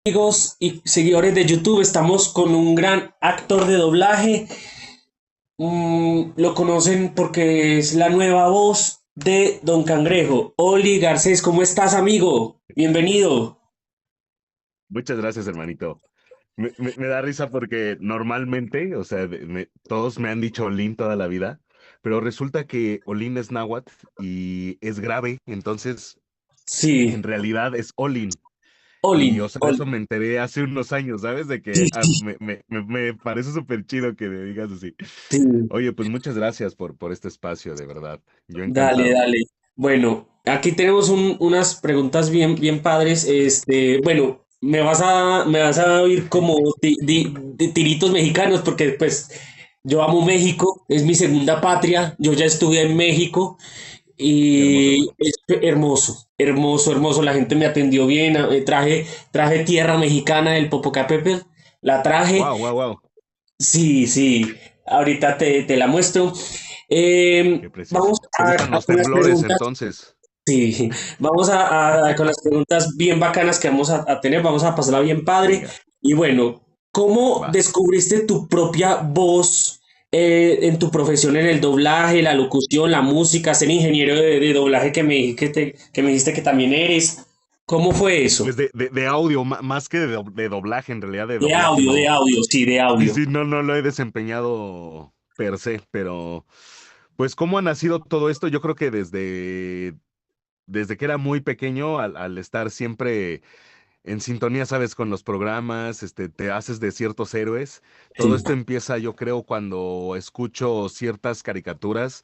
Amigos y seguidores de YouTube, estamos con un gran actor de doblaje. Lo conocen porque es la nueva voz de Don Cangrejo. Oli Garcés, ¿cómo estás, amigo? Bienvenido. Muchas gracias, hermanito. Me da risa porque normalmente, o sea, todos me han dicho Olin toda la vida, pero resulta que Olin es náhuatl y es grave, entonces Sí, en realidad es Olin. Oli, Y, o sea, de Oli. eso me enteré hace unos años, ¿sabes? De Sí, que sí, me parece súper chido que me digas así. sí. Oye, pues muchas gracias por este espacio, de verdad. Yo Dale, encantado. dale. Bueno, aquí tenemos unas preguntas bien padres. Bueno, me vas a oír como tiritos mexicanos porque pues yo amo México, es mi segunda patria. Yo ya estuve en México Qué hermoso, y hermano. es hermoso, hermoso, hermoso. La gente me atendió bien. Traje tierra mexicana del Popocatépetl. La traje. Wow, wow, wow. Sí, sí. Ahorita te la muestro. Qué precioso. Vamos ¿Te gustan a los con las temblores preguntas. entonces? Sí, vamos con las preguntas bien bacanas que vamos a tener. Vamos a pasarla bien padre. Venga, Y bueno, ¿cómo va. descubriste tu propia voz en tu profesión en el doblaje, la locución, la música, ser ingeniero de doblaje que me dijiste que también eres? ¿Cómo fue eso? Pues de audio, más que de doblaje, en realidad de doblaje De no. audio, sí, de Sí, audio. sí, no lo he desempeñado per se, pero pues cómo ha nacido todo esto, yo creo que desde que era muy pequeño, al estar siempre en sintonía, sabes, con los programas, te haces de ciertos héroes. Todo Sí, esto empieza, yo creo, cuando escucho ciertas caricaturas.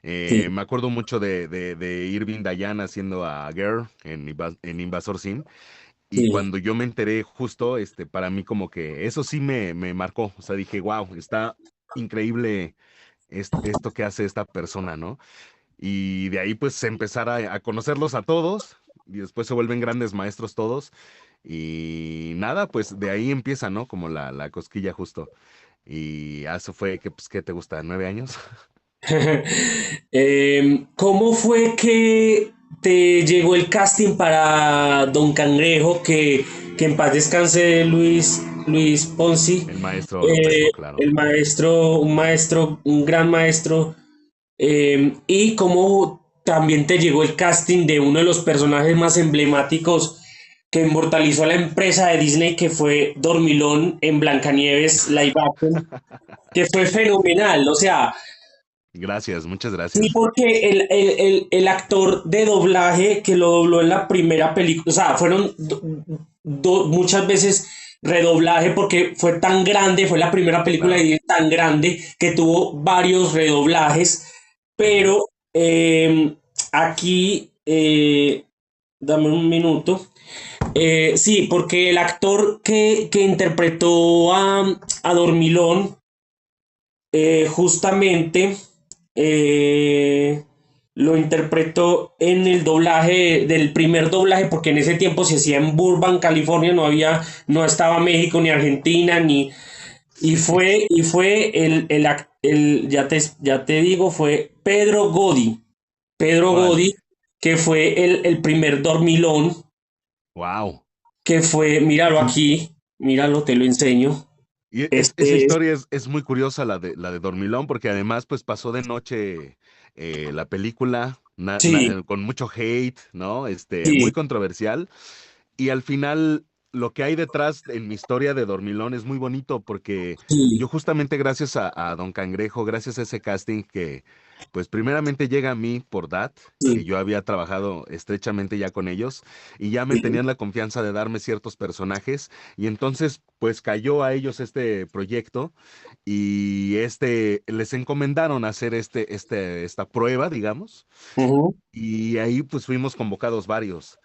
sí, Me acuerdo mucho de Irving Dayan haciendo a Girl en Invasor Sim. Y sí. cuando yo me enteré justo, para mí como que eso sí me marcó. O sea, dije, wow, está increíble esto que hace esta persona, ¿no? Y de ahí pues empezar a conocerlos a todos y después se vuelven grandes maestros todos. Y nada, pues de ahí empieza, ¿no? Como la cosquilla justo. Y eso fue que, pues, ¿qué te gusta? ¿9 años? ¿Cómo fue que te llegó el casting para Don Cangrejo, que en paz descanse Luis Ponzi, El maestro lo tengo claro. el maestro, un gran maestro, y cómo también te llegó el casting de uno de los personajes más emblemáticos que inmortalizó a la empresa de Disney, que fue Dormilón en Blancanieves Live Action, que fue fenomenal, o sea. Gracias, muchas Sí, gracias. porque el actor de doblaje que lo dobló en la primera película, o sea, fueron muchas veces redoblaje porque fue tan grande, fue la primera película de Claro. Disney tan grande que tuvo varios redoblajes, Ujú. pero aquí, dame un minuto. Sí, porque el actor que interpretó a Dormilón, justamente eh, lo interpretó en el doblaje del primer doblaje, porque en ese tiempo se hacía en Burbank, California, no estaba México ni Argentina, Sí. y fue ya te digo, fue Pedro Godi, Pedro Godi, Órale. que fue el primer dormilón, Wow. que fue, míralo aquí, míralo, te lo enseño. Esa Este es, historia es muy curiosa, la de Dormilón, porque además pues pasó de noche la película sí, con mucho hate, ¿no? sí, Muy controversial. Y al final, lo que hay detrás en mi historia de Dormilón es muy bonito porque yo sí, justamente gracias a Don Cangrejo, gracias a ese casting que, pues primeramente llega a mí por DAT, que sí, yo había trabajado estrechamente ya con ellos y ya me sí. tenían la confianza de darme ciertos personajes y entonces pues cayó a ellos este proyecto y les encomendaron hacer esta prueba, digamos, Ujú. y ahí pues fuimos convocados varios.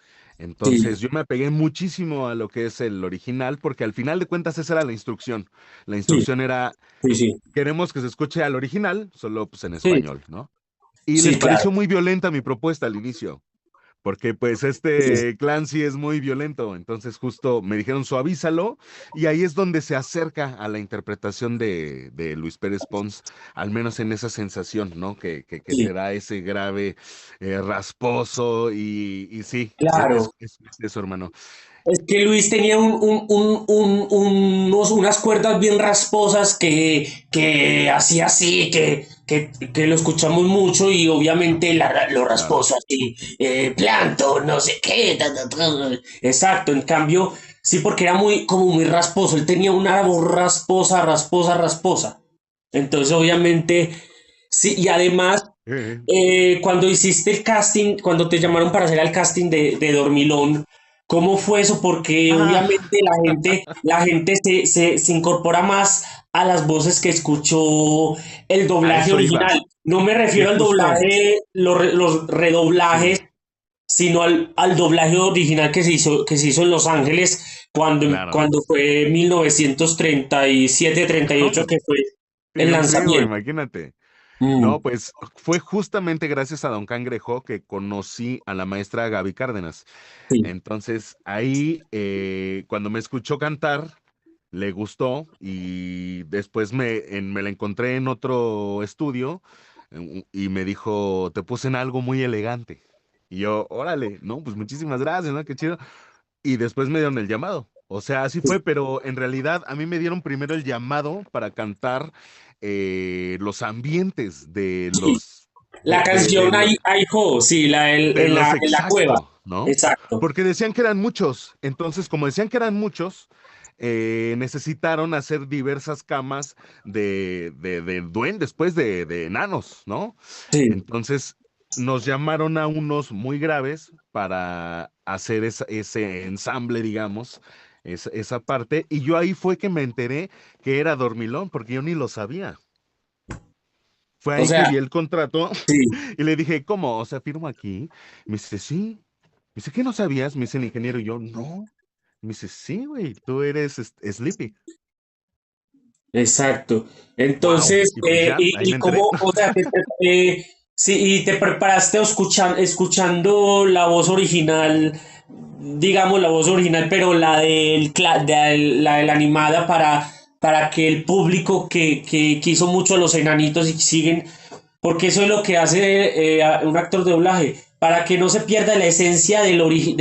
Sí, Entonces yo me apegué muchísimo a lo que es el original, porque al final de cuentas esa era la instrucción. La sí, instrucción era, sí, sí, queremos que se escuche al original, solo pues en sí, español, ¿no? Y les sí, claro. pareció muy violenta mi propuesta al inicio, porque pues Sí, Clancy es muy violento, entonces justo me dijeron suavízalo y ahí es donde se acerca a la interpretación de Luis Pérez Pons, al menos en esa sensación, ¿no? Que te sí, da ese grave rasposo y sí, claro. es eso, hermano. Es que Luis tenía unas cuerdas bien rasposas que hacía así, que lo escuchamos mucho y obviamente lo Claro, rasposo así, planto, no sé qué, exacto, en cambio, sí, porque era muy, como muy rasposo, él tenía una voz rasposa, rasposa, rasposa. Entonces, obviamente, sí, y además, cuando hiciste el casting, cuando te llamaron para hacer el casting de Dormilón, ¿cómo fue eso? Porque Ah, obviamente la gente se incorpora más a las voces que escuchó el a doblaje eso iba, original. No me que refiero al justo, doblaje, los sí, redoblajes, sino al doblaje original que se hizo en Los Ángeles claro. cuando fue 1937-38, que fue Sí, el un chingo, lanzamiento. imagínate. Mm, No, pues fue justamente gracias a Don Cangrejo que conocí a la maestra Gaby Cárdenas. sí. Entonces, ahí, cuando me escuchó cantar, le gustó y después me la encontré en otro estudio y me dijo, te puse en algo muy elegante. Y yo, órale, no, pues muchísimas gracias, ¿no? Qué chido. Y después me dieron el llamado. O sea, así fue, pero en realidad a mí me dieron primero el llamado para cantar los ambientes Sí, la canción Ay Ho, sí, de en los la cueva. exacto, ¿no? Exacto. Porque decían que eran muchos. Entonces, como decían que eran muchos, necesitaron hacer diversas camas de duendes, pues, de enanos, ¿no? Sí. Entonces, nos llamaron a unos muy graves para hacer ese ensamble, digamos, esa parte. Y yo ahí fue que me enteré que era Dormilón, porque yo ni lo sabía. Fue O ahí que sea, vi el contrato sí. y le dije, ¿cómo? O sea, firmo aquí. Me dice, sí. Me dice, ¿qué no sabías? Me dice el ingeniero y yo, no. Me dice, sí, güey, tú eres Sleepy. Exacto. Wow. Entonces, Y pues ya, ahí me y enteré. cómo, o sea, sí, y te preparaste escuchando la voz original, digamos la voz original, pero la de la animada para que el público que quiso mucho a los enanitos y siguen, porque eso es lo que hace un actor de doblaje, para que no se pierda la esencia de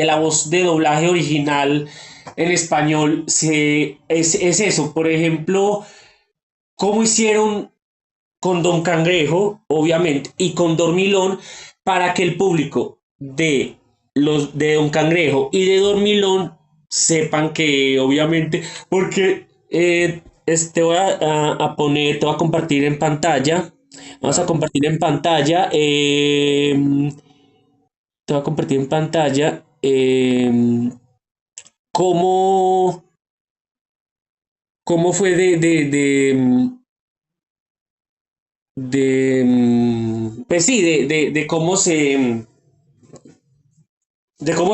la voz de doblaje original en español, es eso. Por ejemplo, cómo hicieron con Don Cangrejo, obviamente, y con Dormilón, para que el público de Don Cangrejo y de Dormilón sepan que, obviamente, porque te voy a compartir en pantalla. Vamos a Claro. compartir en pantalla. Te voy a compartir en pantalla cómo, cómo fue pues sí, de cómo se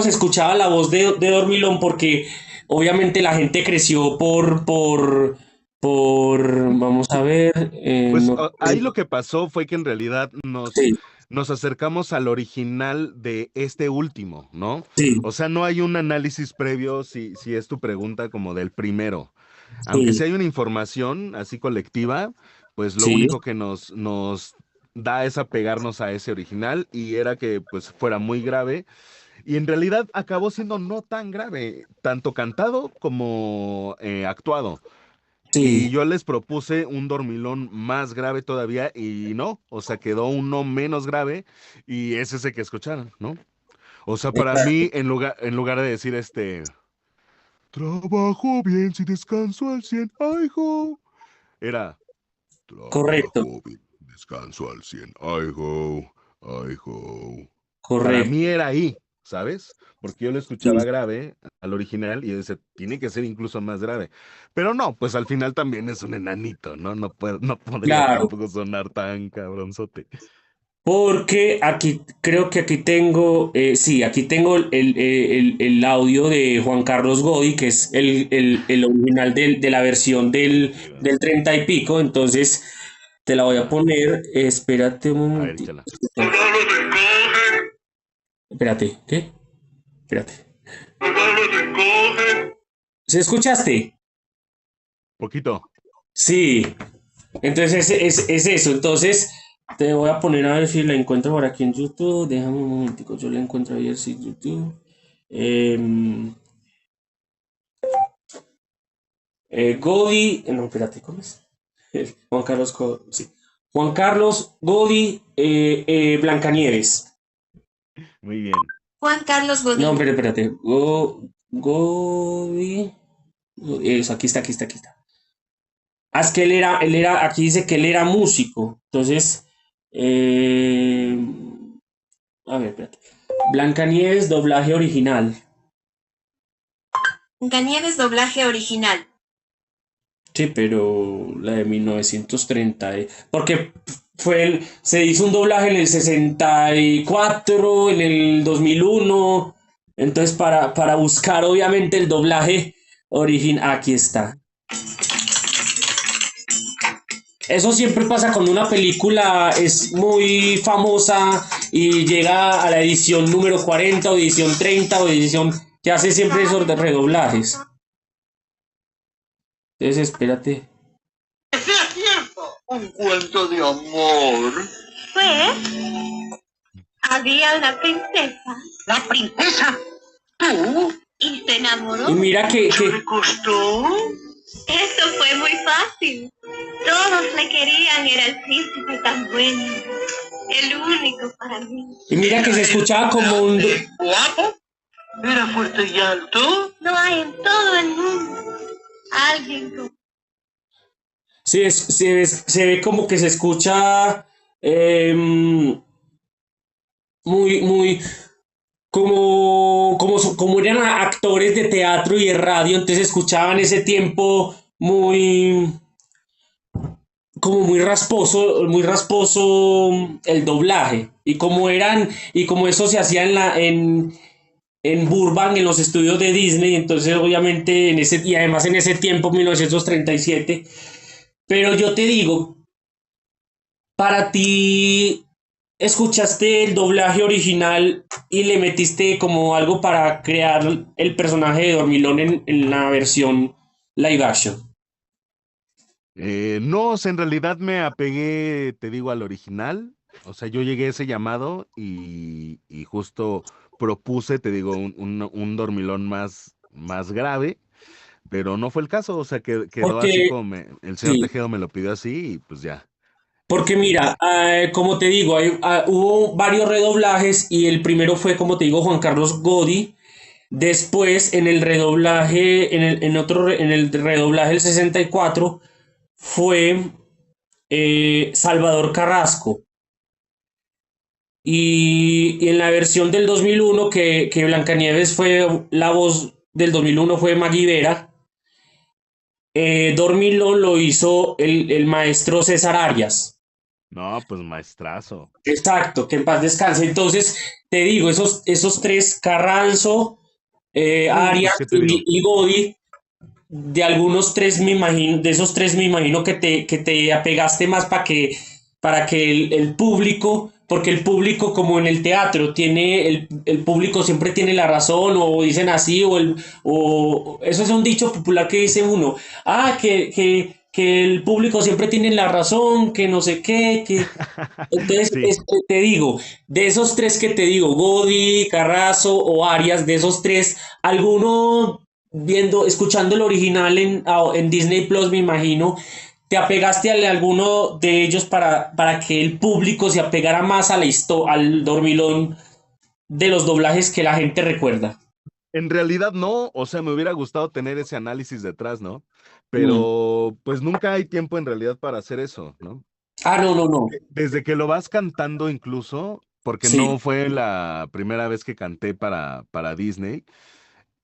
escuchaba la voz de Dormilón, porque obviamente la gente creció vamos a ver, Pues no, ahí lo que pasó fue que en realidad sí, nos acercamos al original de este último, ¿no? sí, O sea, no hay un análisis previo si es tu pregunta como del primero. Aunque sí, sí hay una información así colectiva, pues lo sí, único que nos da es apegarnos a ese original y era que pues fuera muy grave y en realidad acabó siendo no tan grave, tanto cantado como actuado. Y sí. yo les propuse un dormilón más grave todavía y no, o sea, quedó uno menos grave y es ese que escucharon, ¿no? O sea, para mí, en lugar de decir trabajo bien si descanso al 100, ay, jo, era, Correcto, trabajo bien, descanso al 100, ay, jo, ay, jo. Para correcto. mí era ahí, ¿sabes? Porque yo lo escuchaba Sí, grave al original y yo decía, tiene que ser incluso más grave. Pero no, pues al final también es un enanito, ¿no? No podría claro. tampoco sonar tan cabronzote. Porque aquí, creo que aquí tengo, sí, aquí tengo el audio de Juan Carlos Godoy, que es el original de la versión Ahí va. del 30 y pico. Entonces, te la voy a Va. poner, espérate un A ver, momentito. échala. Espérate, ¿qué? Espérate. ¿Se escuchaste? Poquito. Sí. Entonces es eso. Entonces te voy a poner a ver si la encuentro por aquí en YouTube. Déjame un momentico, yo la encuentro ahí en YouTube. Em, Godi, no, espérate, ¿cómo es? Juan Carlos, sí. Juan Carlos Godi Blancanieves. Muy bien. Juan Carlos No, Godín. espérate. Godi. Eso, aquí está, aquí está, aquí está. Ah, es que aquí dice que él era músico. Entonces, eh, a ver, espérate. Blancanieves, doblaje original. Blancanieves doblaje original. Sí, pero la de 1930. Porque se hizo un doblaje en el 64, en el 2001. Entonces, para buscar obviamente el doblaje original, aquí está. Eso siempre pasa cuando una película es muy famosa y llega a la edición número 40 o edición 30 o edición que hace siempre esos redoblajes. Entonces, espérate. ¡Sea cierto! Un cuento de amor. Pues había una princesa ¿La princesa? ¿Tú? y se enamoró. Y mira ¿Eso le costó? Eso fue muy fácil. Todos le querían, era el príncipe tan bueno, el único para mí. y mira que se escuchaba como un... ¿Guapo? ¿Era fuerte y alto? No hay en todo el mundo alguien como... Sí, se ve como que se escucha muy, como eran actores de teatro y de radio, entonces escuchaban ese tiempo muy rasposo el doblaje. Y como eso se hacía en Burbank, en los estudios de Disney, entonces obviamente y además en ese tiempo, 1937. Pero yo te digo, para ti, ¿escuchaste el doblaje original y le metiste como algo para crear el personaje de Dormilón en la versión live action? No, o sea, en realidad me apegué, te digo, al original. O sea, yo llegué a ese llamado y justo propuse, te digo, un dormilón más grave, pero no fue el caso. O sea, que quedó así Porque, como el señor sí, Tejero me lo pidió así y pues ya. porque mira, como te digo, hubo varios redoblajes y el primero fue, como te digo, Juan Carlos Godi. Después, en el redoblaje, en el redoblaje del 64 fue Salvador Carrasco. Y en la versión del 2001, que Blancanieves fue la voz del 2001, fue Maggie Vera. Dormilón lo hizo el maestro César Arias. No, pues maestrazo. Exacto, que en paz descanse. Entonces, te digo, esos tres, Carranzo, Pues, Arias ¿qué te digo? y Godi, de algunos tres me imagino, de esos tres me imagino que te apegaste más para que el público, porque el público como en el teatro tiene, el público siempre tiene la razón, o dicen así, o eso es un dicho popular que dice uno, que el público siempre tiene la razón, que no sé qué, que entonces, Sí. te digo, de esos tres que te digo, Godi, Carrazo o Arias, de esos tres, alguno escuchando el original en Disney Plus, me imagino, te apegaste a alguno de ellos para que el público se apegara más a al dormilón de los doblajes que la gente recuerda. En realidad no, o sea, me hubiera gustado tener ese análisis detrás, ¿no? Mm. Pero pues nunca hay tiempo en realidad para hacer eso, ¿no? Ah, no, no, no. Desde que lo vas cantando incluso, porque Sí. no fue la primera vez que canté para Disney,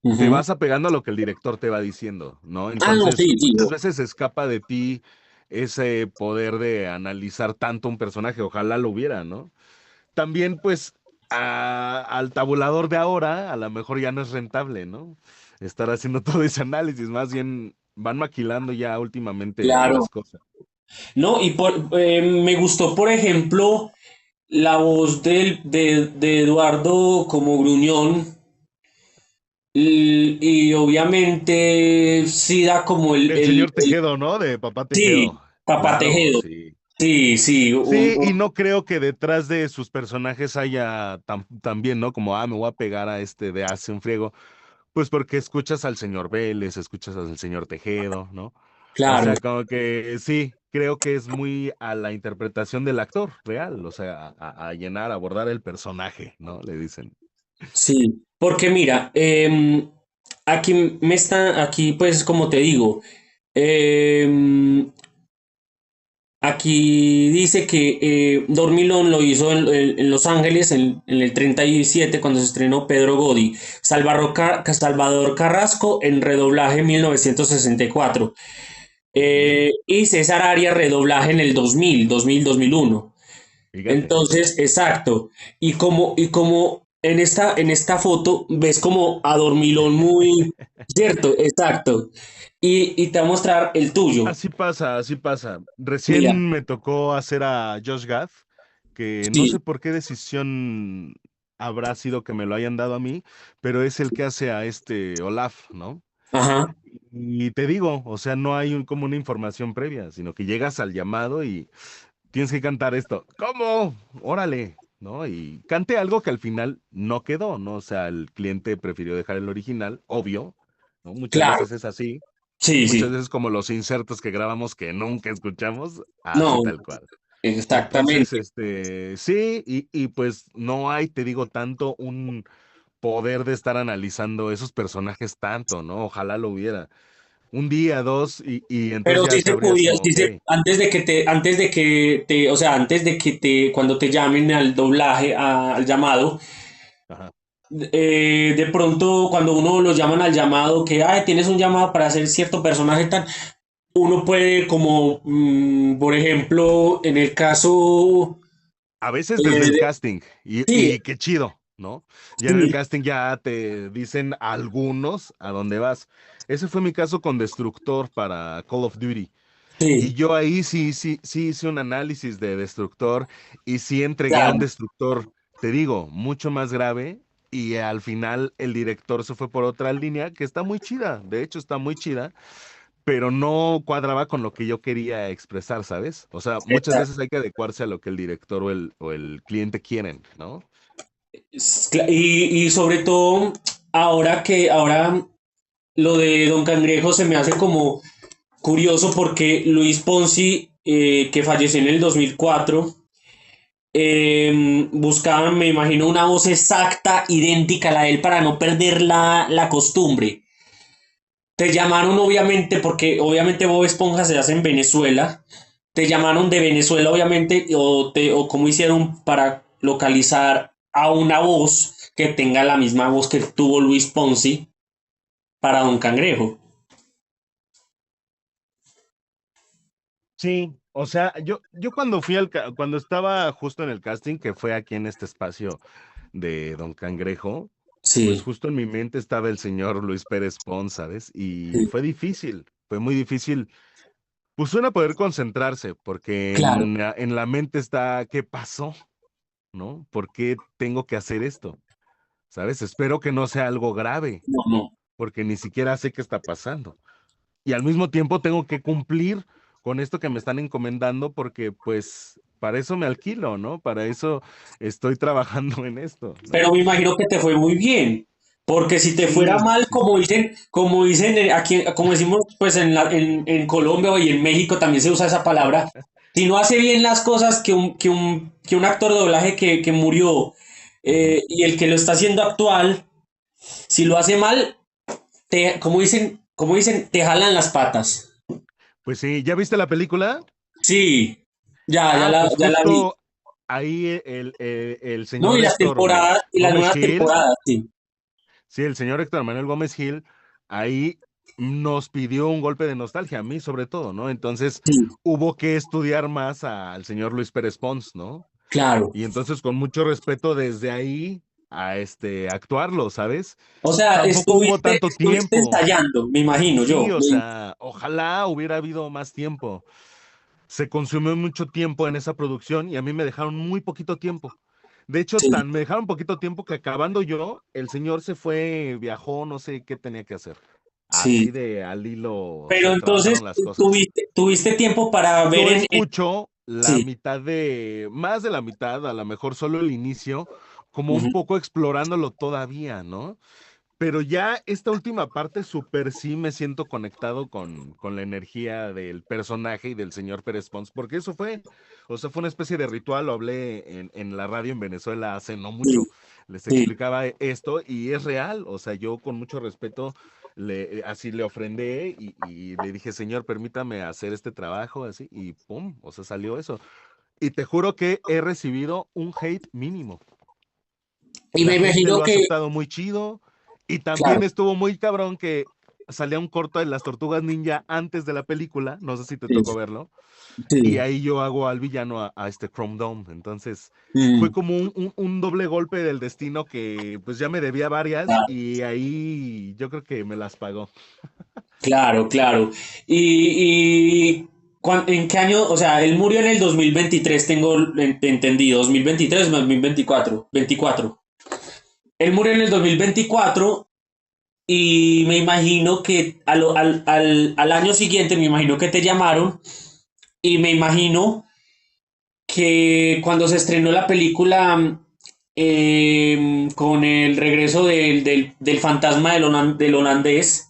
te Ujú. vas apegando a lo que el director te va diciendo, ¿no? Ah, no, Entonces, sí, sí. muchas veces se escapa de ti ese poder de analizar tanto un personaje, ojalá lo hubiera, ¿no? También, pues, al tabulador de ahora, a lo mejor ya no es rentable, ¿no? Estar haciendo todo ese análisis, más bien van maquilando ya últimamente Claro. las cosas. No, me gustó, por ejemplo, la voz de Eduardo como Gruñón y obviamente sí da como Del señor Tejedo, ¿no? De Papá sí, Tejedo. Papá Claro, Tejedo. sí. Sí, sí, Sí, y no creo que detrás de sus personajes haya también, ¿no? Como, me voy a pegar a este de hace un friego. Pues porque escuchas al señor Vélez, escuchas al señor Tejedo, ¿no? O claro, sea, como que sí, creo que es muy a la interpretación del actor real, o sea, a llenar, a abordar el personaje, ¿no? Le dicen. sí. Porque mira, aquí pues como te digo, em, aquí dice que Dormilón lo hizo en Los Ángeles en el 37 cuando se estrenó Pedro Godi. Salvador Carrasco en redoblaje 1964. Ujú. Y César Arias redoblaje en el 2001. Fíjate. Entonces, exacto. Y como en esta foto ves como a Dormilón muy, cierto, exacto. Y te voy a mostrar el tuyo. Así pasa, así pasa. Mira, Recién me tocó hacer a Josh Gad, que no sé sí, por qué decisión habrá sido que me lo hayan dado a mí, pero es el que hace a este Olaf, ¿no? ajá, Y te digo, o sea, no hay como una información previa, sino que llegas al llamado y tienes que cantar esto. ¿Cómo? Órale, ¿no? Y cante algo que al final no quedó, ¿no? O sea, el cliente prefirió dejar el original, obvio, ¿no? Muchas claro, veces es así. sí, Muchas sí. veces como los insertos que grabamos que nunca escuchamos, así No, tal cual. Entonces, exactamente. sí, y pues no hay, te digo, tanto un poder de estar analizando esos personajes tanto, ¿no? Ojalá lo hubiera. Un día, dos, y entonces Pero ya si se sabrías podía, como, si ok, se, o sea, antes de que cuando te llamen al doblaje, al llamado, ajá. de pronto cuando uno lo llaman al llamado, que ay, tienes un llamado para hacer cierto personaje tal, uno puede como, por ejemplo, en el caso, A veces desde el eh, casting, sí, y qué chido, ¿no? Ya en el sí, casting ya te dicen algunos a dónde vas. Ese fue mi caso con Destructor para Call of Duty. Y sí, yo ahí sí hice un análisis de Destructor y sí entregué a un claro, Destructor, te digo, mucho más grave. Y al final el director se fue por otra línea que está muy chida, de hecho está muy chida, pero no cuadraba con lo que yo quería expresar, ¿sabes? O sea, muchas exacto. veces hay que adecuarse a lo que el director o el cliente quieren, ¿no? Y sobre todo, ahora lo de Don Cangrejo se me hace como curioso porque Luis Ponzi, que falleció en el 2004, buscaban, me imagino, una voz exacta, idéntica a la de él para no perder la costumbre. Te llamaron obviamente, porque obviamente Bob Esponja se hace en Venezuela. Te llamaron de Venezuela, obviamente, o cómo hicieron para localizar a una voz que tenga la misma voz que tuvo Luis Ponzi para Don Cangrejo. Sí, o sea, yo cuando cuando estaba justo en el casting, que fue aquí en este espacio de Don Cangrejo, pues Sí, justo en mi mente estaba el señor Luis Pérez Pons, ¿sabes? Y sí, fue difícil, fue muy difícil. Pues suena poder concentrarse, porque claro. en la mente está, ¿qué pasó? ¿No? ¿Por qué tengo que hacer esto? ¿Sabes? Espero que no sea algo grave, No, no. porque ni siquiera sé qué está pasando. Y al mismo tiempo tengo que cumplir con esto que me están encomendando, porque pues para eso me alquilo, ¿no? Para eso estoy trabajando en esto, Pero ¿no? me imagino que te fue muy bien. Porque si te fuera Sí, mal, sí, sí. como dicen aquí, como decimos pues en Colombia y en México también se usa esa palabra, si no hace bien las cosas que un actor de doblaje que murió Ujú. y el que lo está haciendo actual, si lo hace mal, como dicen, te jalan las patas. Pues sí, ¿ya viste la película? Sí, ya, ya la, Pues ya la vi. justo ahí el No, y señor las Héctor temporadas, y las Gómez nuevas Gil, temporadas, sí. sí, el señor Héctor Manuel Gómez Gil, ahí nos pidió un golpe de nostalgia, a mí sobre todo, ¿no? Entonces Sí, hubo que estudiar más al señor Luis Pérez Pons, ¿no? claro. Y entonces con mucho respeto desde ahí a actuarlo, ¿sabes? O sea, Tampoco hubo tanto estuviste tiempo. ensayando, me imagino Sí, yo. o sea, ojalá hubiera habido más tiempo. se consumió mucho tiempo en esa producción y a mí me dejaron muy poquito tiempo. De hecho, Sí, me dejaron poquito tiempo que acabando yo, el señor se fue, viajó, no sé qué tenía que hacer. Así sí. de al hilo Pero se entonces trabajaron las cosas. tuviste tiempo para ver Yo escucho la sí. mitad más de la mitad, a lo mejor solo el inicio, como un Ujú. poco explorándolo todavía, ¿no? Pero ya esta última parte, súper sí me siento conectado con la energía del personaje y del señor Pérez Pons, porque eso fue, o sea, fue una especie de ritual, lo hablé en la radio en Venezuela hace no Sí, mucho, les sí. explicaba esto y es real, o sea, yo con mucho respeto así le ofrendé y le dije, señor, permítame hacer este trabajo, así, y pum, o sea, salió eso. Y te juro que he recibido un hate mínimo. Y La me gente imagino lo ha que, aceptado muy chido. Y también claro, estuvo muy cabrón que salía un corto de las Tortugas Ninja antes de la película. No sé si te sí, tocó verlo. Y sí. ahí yo hago al villano a este Chrome Dome. Entonces fue Mm, como un doble golpe del destino que pues ya me debía varias ah, y ahí yo creo que me las pagó. claro, claro. ¿En qué año? O sea, él murió en el 2023, tengo entendido. 2023, 2024, 24. Él murió en el 2024 y me imagino que al año siguiente, me imagino que te llamaron y me imagino que cuando se estrenó la película con el regreso del fantasma del holandés,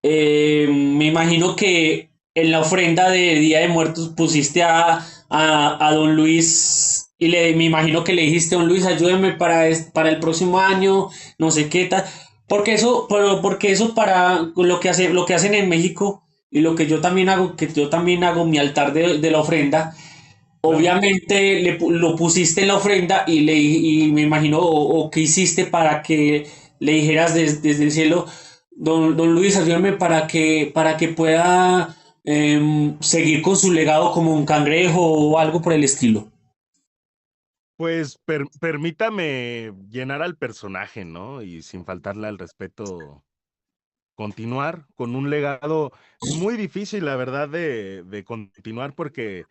me imagino que en la ofrenda de Día de Muertos pusiste a don Luis y me imagino que le dijiste, don Luis, ayúdeme para el próximo año, no sé qué tal. Porque eso para lo que hacen en México y lo que yo también hago, que yo también hago mi altar de la ofrenda. Claro. Obviamente lo pusiste en la ofrenda y me imagino, o qué hiciste para que le dijeras desde el cielo, don Luis, ayúdame para que pueda seguir con su legado como un cangrejo o algo por el estilo. Pues permítame llenar al personaje, ¿no? Y sin faltarle al respeto, continuar con un legado muy difícil, la verdad, de continuar porque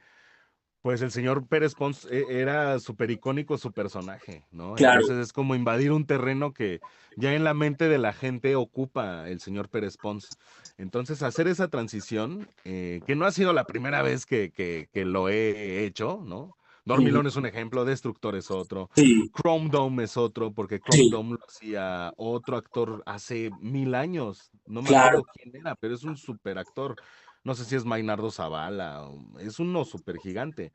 pues el señor Pérez Pons era súper icónico su personaje, ¿no? Claro. Entonces es como invadir un terreno que ya en la mente de la gente ocupa el señor Pérez Pons. Entonces hacer esa transición, que no ha sido la primera vez que lo he hecho, ¿no? Ujú. Dormilón es un ejemplo, Destructor es otro, Sí, Chrome Dome es otro, porque Chrome sí, Dome lo hacía otro actor hace 1000 años, no me claro. acuerdo quién era, pero es un super actor. No sé si es Maynardo Zavala, es uno súper gigante.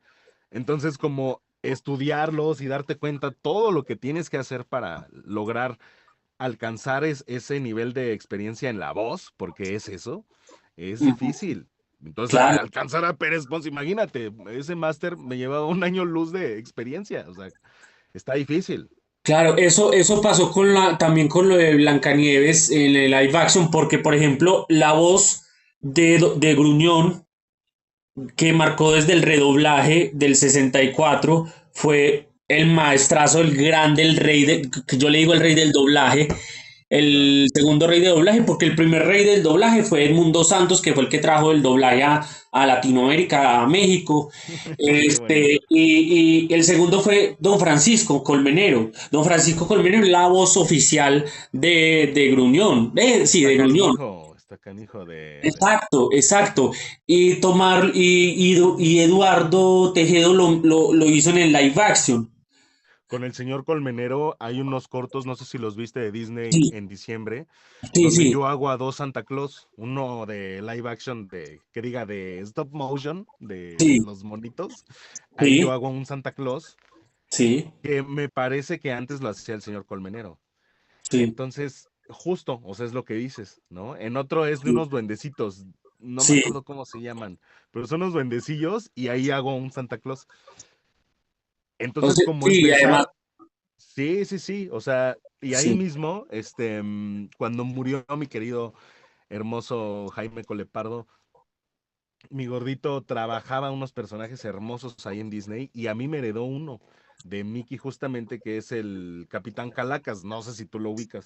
Entonces, como estudiarlos y darte cuenta todo lo que tienes que hacer para lograr alcanzar ese nivel de experiencia en la voz, porque es eso, es Ujú. difícil. Entonces, Claro. alcanzar a Pérez Pons, imagínate, ese máster me llevaba un año luz de experiencia, o sea, está difícil. Claro, eso pasó también con lo de Blancanieves en el live action, porque por ejemplo, la voz de Gruñón, que marcó desde el redoblaje del 64, fue el maestrazo, el grande, el rey que yo le digo el rey del doblaje, Claro. el segundo rey de doblaje, porque el primer rey del doblaje fue Edmundo Santos, que fue el que trajo el doblaje a Latinoamérica, a México. Qué bonito. Y el segundo fue Don Francisco Colmenero. Don Francisco Colmenero es la voz oficial de Gruñón. Sí, de Gruñón. Está canijo Exacto, exacto. Y Eduardo Tejedo lo hizo en el live action. Con el señor Colmenero hay unos cortos, no sé si los viste de Disney Sí, en diciembre, sí, donde sí, yo hago a dos Santa Claus, uno de live action que diga de stop motion, de sí, los monitos. Ahí yo sí, hago un Santa Claus sí, que me parece que antes lo hacía el señor Colmenero. sí, Entonces, justo, o sea, es lo que dices, ¿no? En otro es de sí, unos duendecitos, no me sí. acuerdo cómo se llaman, pero son unos duendecillos y ahí hago un Santa Claus. O Entonces, sea, como sí, además, empezar. Sí, sí, sí, o sea, y ahí sí, mismo, cuando murió mi querido hermoso Jaime Colepardo, mi gordito trabajaba unos personajes hermosos ahí en Disney y a mí me heredó uno de Mickey justamente que es el Capitán Calacas, no sé si tú lo ubicas.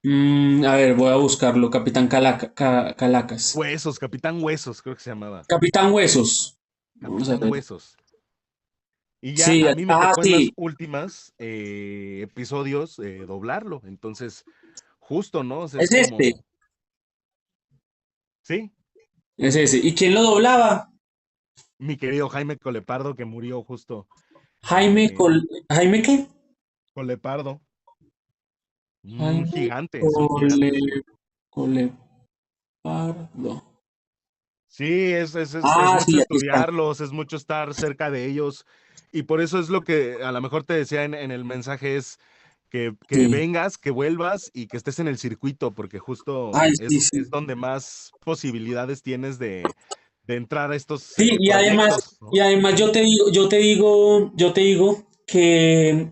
A ver, voy a buscarlo, Capitán Calacas. Huesos, Capitán Huesos, creo que se llamaba. Capitán Huesos. Vamos a Capitán ver. Huesos. Y ya Sí, a mí me tocó en las sí, últimas episodios doblarlo. Entonces, justo, ¿no? O sea, es es este, como, sí, es ese. ¿Y quién lo doblaba? mi querido Jaime Colepardo que murió justo. Jaime eh, ¿Jaime qué? Colepardo, Jaime es un gigante. Colepardo. Sí, es Ah, mucho sí, aquí está. estudiarlos, es mucho estar cerca de ellos. Y por eso es lo que a lo mejor te decía en el mensaje es que Sí. vengas, que vuelvas y que estés en el circuito, porque justo Ay, sí, es sí. donde más posibilidades tienes de entrar a estos Sí, proyectos, y ¿no? además yo te digo que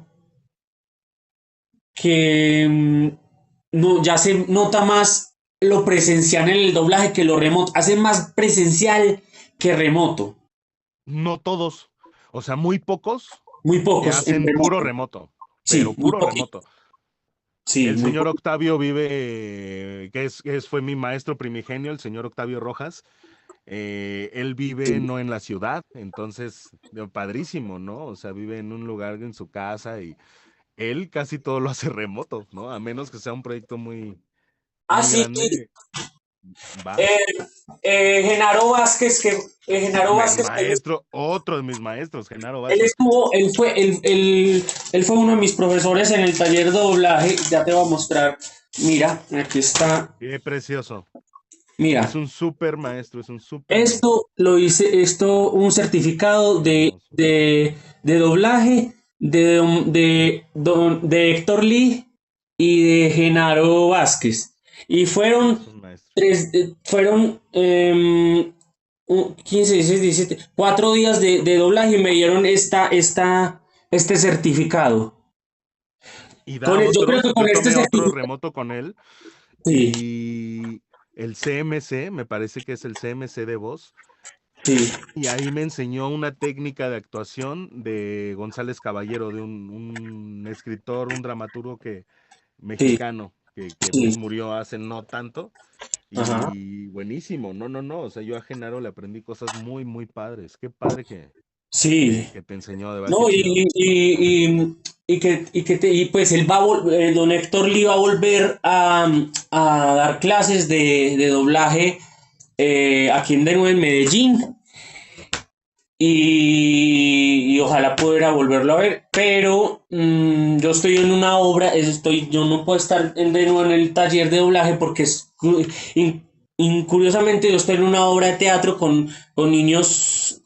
no, ya se nota más lo presencial en el doblaje que lo remoto. Hace más presencial que remoto. No todos, o sea, muy pocos Muy pocos en hacen puro remoto. remoto, pero Sí, muy puro poquito. remoto. Sí, El muy señor poquito. Octavio vive, fue mi maestro primigenio, el señor Octavio Rojas. Él vive Sí. no en la ciudad, entonces, padrísimo, ¿no? O sea, vive en un lugar en su casa y él casi todo lo hace remoto, ¿no? A menos que sea un proyecto muy, Ah, muy sí. grande, va. Eh, Genaro Vázquez, Genaro El Vázquez, maestro, otro de mis maestros, Genaro él Vázquez. estuvo, él fue uno de mis profesores en el taller de doblaje. Ya te voy a mostrar. Mira, aquí está. Qué precioso. Es Mira, un súper maestro, es un súper maestro. esto lo hice, un certificado Hermoso. de doblaje de Héctor Lee y de Genaro Vázquez. Y fueron Es un maestro. fueron 15, 16, 17, 4 días de doblaje y me dieron este certificado. Y da Yo creo otros, que yo con este tomé otro certificado, remoto con él sí, y el CMC, me parece que es el CMC de voz. sí, Y ahí me enseñó una técnica de actuación de González Caballero, de un escritor, un dramaturgo sí, mexicano, que sí, pues murió hace no tanto. ajá. Y buenísimo, no, no, no. O sea, yo a Genaro le aprendí cosas muy, muy padres. Qué padre Sí, que te enseñó, de verdad, qué no, chido. y pues él don Héctor Lee va a volver a dar clases de doblaje aquí de nuevo en Medellín y ojalá pudiera volverlo a ver, pero yo estoy en una obra, yo no puedo estar de nuevo en el taller de doblaje porque in- curiosamente yo estoy en una obra de teatro con niños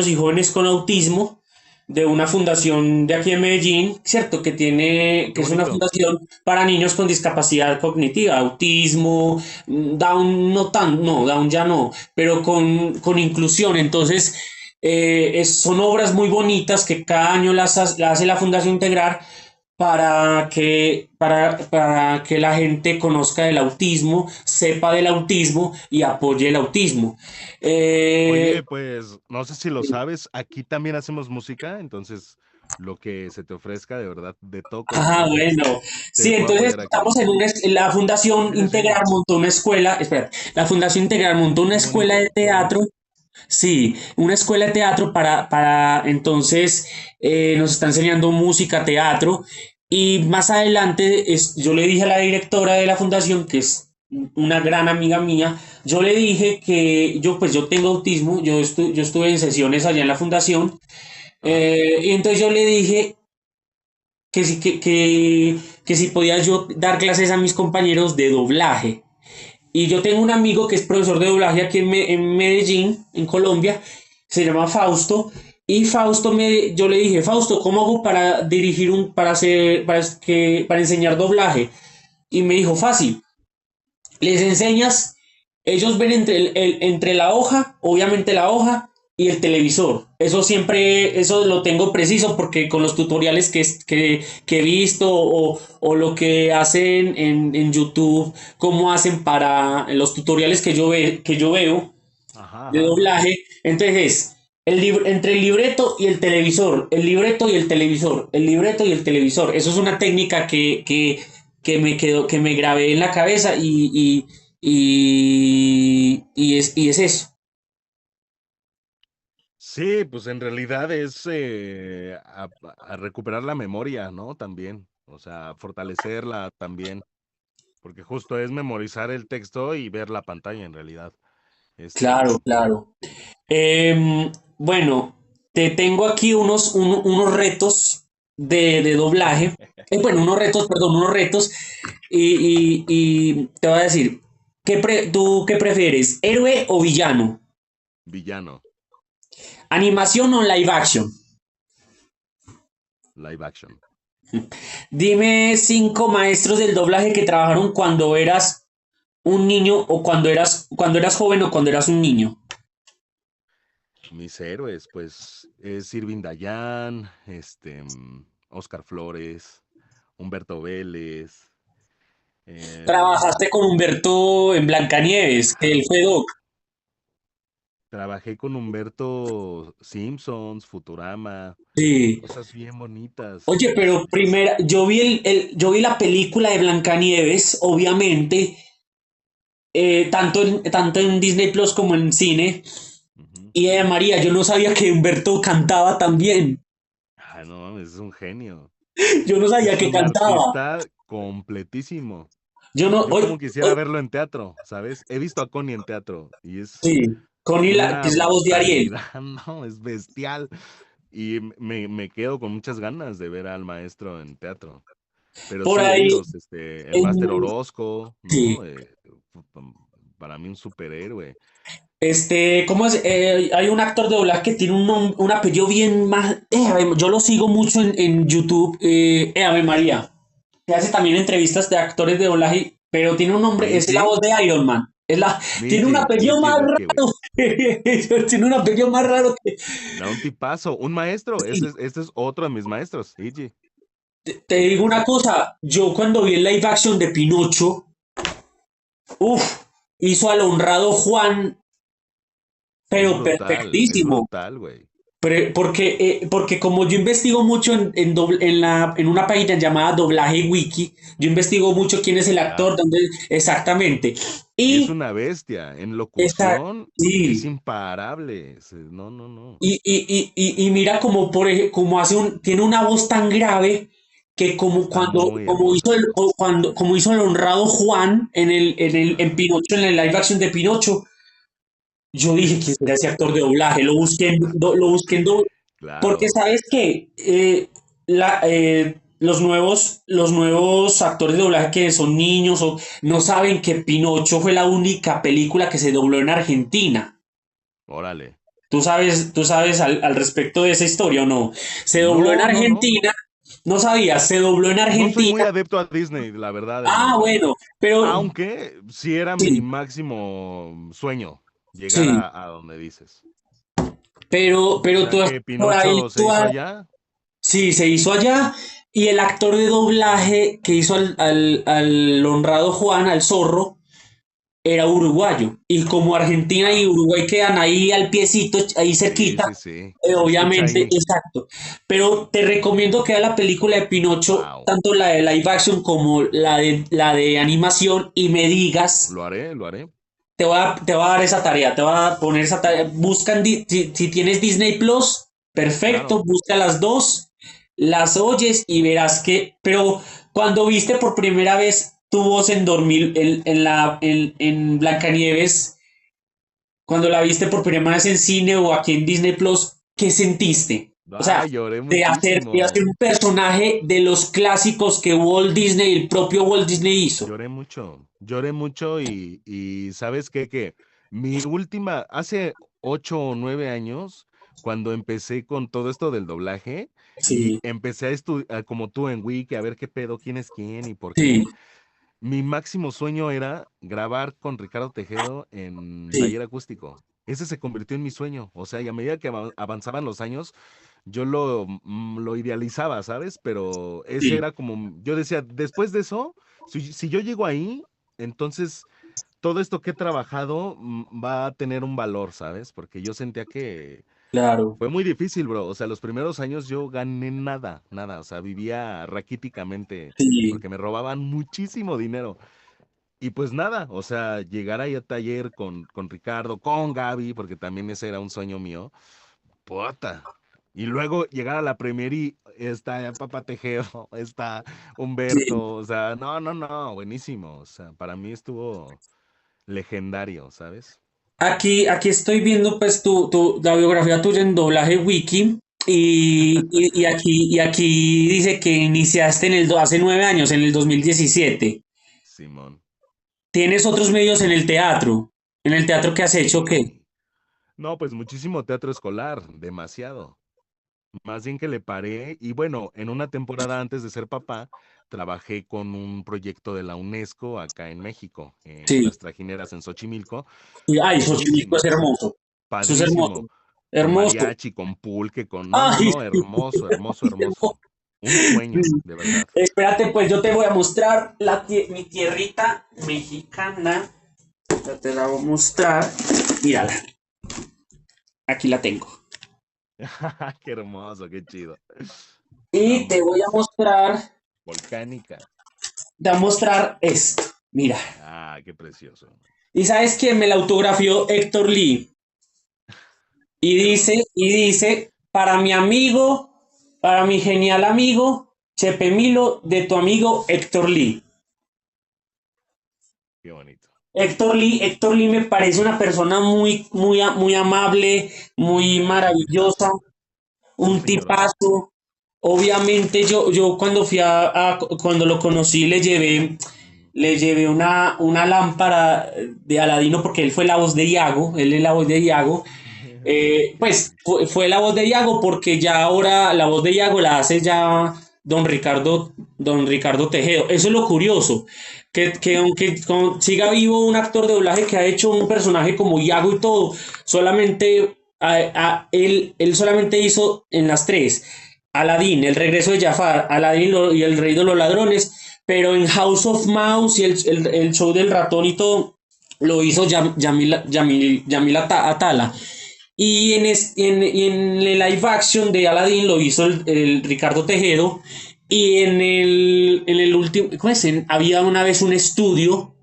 y jóvenes con autismo de una fundación de aquí en Medellín, ¿cierto? Qué Que es una bonito. fundación para niños con discapacidad cognitiva, autismo, Down no tan, no, Down ya no, pero con inclusión. Entonces, son obras muy bonitas que cada año las hace la Fundación Integrar para que la gente conozca del autismo, sepa del autismo y apoye el autismo. Oye, Eh, pues no sé si lo sabes, aquí también hacemos música, entonces lo que se te ofrezca, de verdad, de todo corazón, bueno, te sí, puedo entonces apoyar aquí. estamos la Fundación Sí, sí, sí, Integrar montó una escuela, espera, la Fundación Integrar montó una qué escuela de bonito, qué teatro. bonito. Sí, una escuela de teatro para entonces nos está enseñando música, teatro y más adelante yo le dije a la directora de la fundación, que es una gran amiga mía, yo le dije que yo tengo autismo, yo estuve en sesiones allá en la fundación Ajá. y entonces yo le dije que si podía yo dar clases a mis compañeros de doblaje. Y yo tengo un amigo que es profesor de doblaje aquí en Medellín, en Colombia, se llama Fausto. Y yo le dije, Fausto, ¿cómo hago para dirigir para enseñar doblaje? Y me dijo, fácil, les enseñas, ellos ven entre la hoja, obviamente la hoja, y el televisor. Eso lo tengo preciso porque con los tutoriales que he visto o lo que hacen en YouTube, cómo hacen para los tutoriales que yo veo Ajá, de ajá, ajá. doblaje. Entonces, entre el libreto y el televisor, el libreto y el televisor, el libreto y el televisor. Eso es una técnica que me grabé en la cabeza y es eso. Sí, pues en realidad es a recuperar la memoria, ¿no? También, o sea, fortalecerla también, porque justo es memorizar el texto y ver la pantalla en realidad. Este, Claro, claro. Bueno, te tengo aquí unos retos de doblaje. Bueno, unos retos, perdón, unos retos. Y te voy a decir, ¿tú qué prefieres? ¿Héroe o villano? villano, ¿Animación o live action? live action. Dime cinco maestros del doblaje que trabajaron cuando eras un niño o cuando eras joven o cuando eras un niño. Mis héroes, pues, es Irving Dayan, Oscar Flores, Humberto Vélez, em, Trabajaste con Humberto en Blancanieves, que él fue Doc. trabajé con Humberto Simpsons, Futurama, Sí. cosas bien bonitas. Oye, pero primera, yo vi la película de Blancanieves, obviamente, tanto en Disney Plus como en cine. Ujú. Y María, yo no sabía que Humberto cantaba también. Ah, no, mames, es un genio. Yo no sabía Es que un cantaba. artista completísimo. Yo no, Yo como quisiera verlo en teatro, ¿sabes? He visto a Connie en teatro y es sí, Connie, que una es la voz de Ariel. brutalidad, no, es bestial. Y me quedo con muchas ganas de ver al maestro en teatro. Pero Por sí, ahí, ellos, el Máster en- Orozco, sí. ¿no? Para mí un superhéroe. ¿Cómo es? Hay un actor de doblaje que tiene un apellido bien más. Yo lo sigo mucho en YouTube, Ave María, que hace también entrevistas de actores de doblaje, pero tiene un nombre, es la Michi, voz de Iron Man. Tiene un apellido Michi, más Michi, güey. raro. Tiene un apellido más raro que. Da un tipazo, un maestro. Sí, Este es otro de mis maestros, Iji. te digo una cosa, yo cuando vi el live action de Pinocho, hizo al honrado Juan, pero Es perfectísimo. brutal, güey. Porque como yo investigo mucho en una página llamada Doblaje Wiki, yo investigo mucho quién es el Ya. actor, dónde exactamente. Y es Y una bestia. En esa, locución es sí. imparable. No, no, no. Y mira como tiene una voz tan grave que Está muy hermosa su voz. como hizo el honrado Juan en Ajá. Pinocho, en el live action de Pinocho, yo dije que era ese actor de doblaje, lo busqué porque Claro. sabes que los nuevos actores de doblaje que son niños no saben que Pinocho fue la única película que se dobló en Argentina. Órale. ¿Tú sabes al respecto de esa historia o no? Se dobló en No, no, no. Argentina, no sabías, se dobló en No soy muy Argentina. adepto a Disney, la verdad, Ah, hermano. bueno, pero Aunque sí era mi sí, máximo sueño llegar sí, a donde dices. O pero sea tú que por ahí, Pinocho se hizo allá. sí, se hizo allá y el actor de doblaje que hizo al honrado Juan, al zorro, era uruguayo. Y como Argentina y Wow. Uruguay quedan ahí al piecito, ahí Sí, cerquita, sí, sí. Se escucha obviamente, ahí. exacto. Pero te recomiendo que veas la película de Pinocho, Wow. tanto la de live action como la de animación, y me digas, Lo haré, lo haré. te voy a dar esa tarea, te voy a poner esa tarea. Si tienes Disney Plus, perfecto, Claro. busca las dos, las oyes y verás que. Pero cuando viste por primera vez tu voz en dormir en Blancanieves, cuando la viste por primera vez en cine o aquí en Disney Plus, ¿qué sentiste? O sea, Ay, lloré de hacer muchísimo. un personaje de los clásicos que Walt Disney, el propio Walt Disney hizo. Lloré mucho y ¿sabes qué? Que mi última, hace 8 o 9 años, cuando empecé con todo esto del doblaje y Sí, empecé a estudiar como tú en Wiki, a ver qué pedo, quién es quién y por sí, qué, mi máximo sueño era grabar con Ricardo Tejedo en sí, taller acústico. Ese se convirtió en mi sueño. O sea, y a medida que avanzaban los años, yo lo idealizaba, ¿sabes? Pero ese sí. era como, yo decía, después de eso, si yo llego ahí, entonces todo esto que he trabajado va a tener un valor, ¿sabes? Porque yo sentía que Claro. fue muy difícil, bro. O sea, los primeros años yo gané nada, nada. O sea, vivía raquíticamente Sí, porque me robaban muchísimo dinero. Y pues nada, o sea, llegar ahí a taller con Ricardo, con Gaby, porque también ese era un sueño mío, puta. Y luego llegar a la premier y está Papá Tejero, está Sí. Humberto, o sea, no, buenísimo. O sea, para mí estuvo legendario, ¿sabes? Aquí estoy viendo pues la biografía tuya en doblaje wiki y aquí dice que iniciaste hace 9 años, en el 2017. Simón. ¿Tienes otros medios en el teatro? ¿En el teatro que has hecho qué? Sí. No, pues muchísimo teatro escolar, demasiado. Más bien que le paré y bueno, en una temporada antes de ser papá, trabajé con un proyecto de la UNESCO acá en México, en Sí. las trajineras en Xochimilco. Ay, Xochimilco es Padrísimo, hermoso. Eso es padrísimo. hermoso. Con Hermoso. mariachi, con pulque, con... No, no, Ay, no, hermoso, hermoso, hermoso. hermoso. Un sueño, de verdad. Espérate, pues yo te voy a mostrar mi tierrita mexicana. Ya te la voy a mostrar. Mírala, aquí la tengo. Qué hermoso, qué chido. No, Y te hombre, voy a pues, mostrar, volcánica. te voy a mostrar esto. Mira. Ah, qué precioso. ¿Y sabes quién me la autografió? Héctor Lee. Y Qué dice, hermoso, y dice, para mi amigo, para mi genial amigo, Chepe Milo, de tu amigo Héctor Lee. qué bonito. Héctor Lee me parece una persona muy, muy, muy amable, muy Ah, un maravillosa, tipazo, un un señorazo. tipazo. Obviamente yo cuando cuando lo conocí le llevé una lámpara de Aladino porque él fue la voz de Iago, él es la voz de Iago. Qué Pues bonito. fue la voz de Iago porque ya ahora la voz de Iago la hace ya don Ricardo Tejedo. Eso es lo curioso, que aunque siga vivo un actor de doblaje que ha hecho un personaje como Iago y todo, solamente él solamente hizo en las tres. Aladín, el regreso de Jafar, Aladín y el rey de los ladrones, pero en House of Mouse y el show del ratón y todo, lo hizo Yamila Atala. Y en el live action de Aladdin lo hizo el Ricardo Tejedo. Y en el último, ¿cómo es? Había una vez un estudio,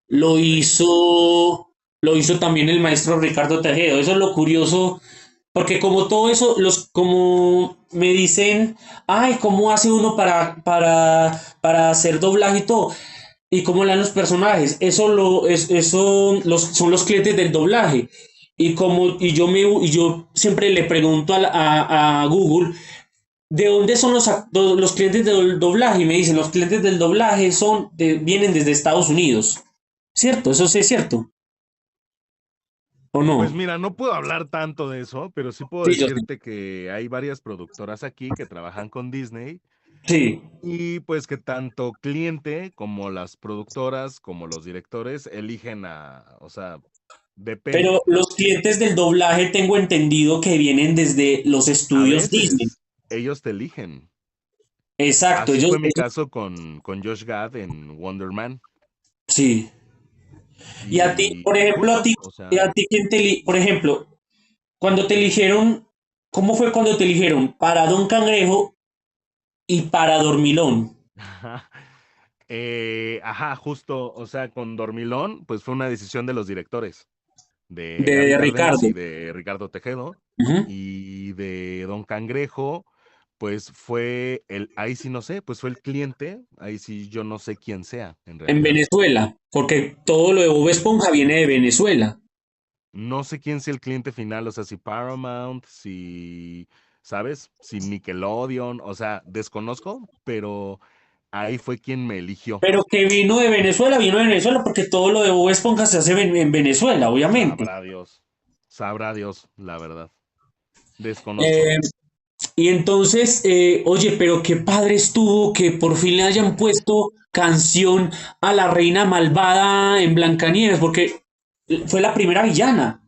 lo Sí. hizo, lo hizo también el maestro Ricardo Tejedo. Eso es lo curioso, porque como todo eso, como me dicen, ay, ¿cómo hace uno para hacer doblaje y todo? ¿Y cómo le dan los personajes? Son los clientes del doblaje. Y yo siempre le pregunto a Google, ¿de dónde son los clientes del doblaje? Y me dicen, los clientes del doblaje vienen desde Estados Unidos. ¿Cierto? Eso sí es cierto. ¿O Pues no? mira, no puedo hablar tanto de eso, pero sí puedo Sí, yo sé. decirte que hay varias productoras aquí que trabajan con Disney Sí. y pues que tanto cliente como las productoras como los directores eligen o sea, Pero depende. los clientes del doblaje tengo entendido que vienen desde los A estudios Disney. veces ellos te eligen. Exacto, Así fue mi caso con Josh Gad en Wonder Man. sí. Y a ti, por Y ejemplo, a justo, ti, o y sea, a ti por ejemplo, cuando te eligieron, ¿cómo fue cuando te eligieron? Para Don Cangrejo y para Dormilón. ajá, justo, o sea, con Dormilón, pues fue una decisión de los directores, de Gaby De Cárdenas Ricardo. y de Ricardo Tejedo, Ujú. y de Don Cangrejo, pues ahí sí no sé, pues fue el cliente, ahí sí yo no sé quién sea, en En realidad. Venezuela, porque todo lo de Bob Esponja viene de Venezuela. No sé quién sea el cliente final, o sea, si Paramount, si, ¿sabes? Si Nickelodeon, o sea, desconozco, pero ahí fue quien me eligió. Pero que vino de Venezuela porque todo lo de Bob Esponja se hace en Venezuela, obviamente. Sabrá Dios, la verdad. Desconozco. Eh, y entonces, oye, pero qué padre estuvo que por fin le hayan puesto canción a la reina malvada en Blancanieves, porque fue la primera villana.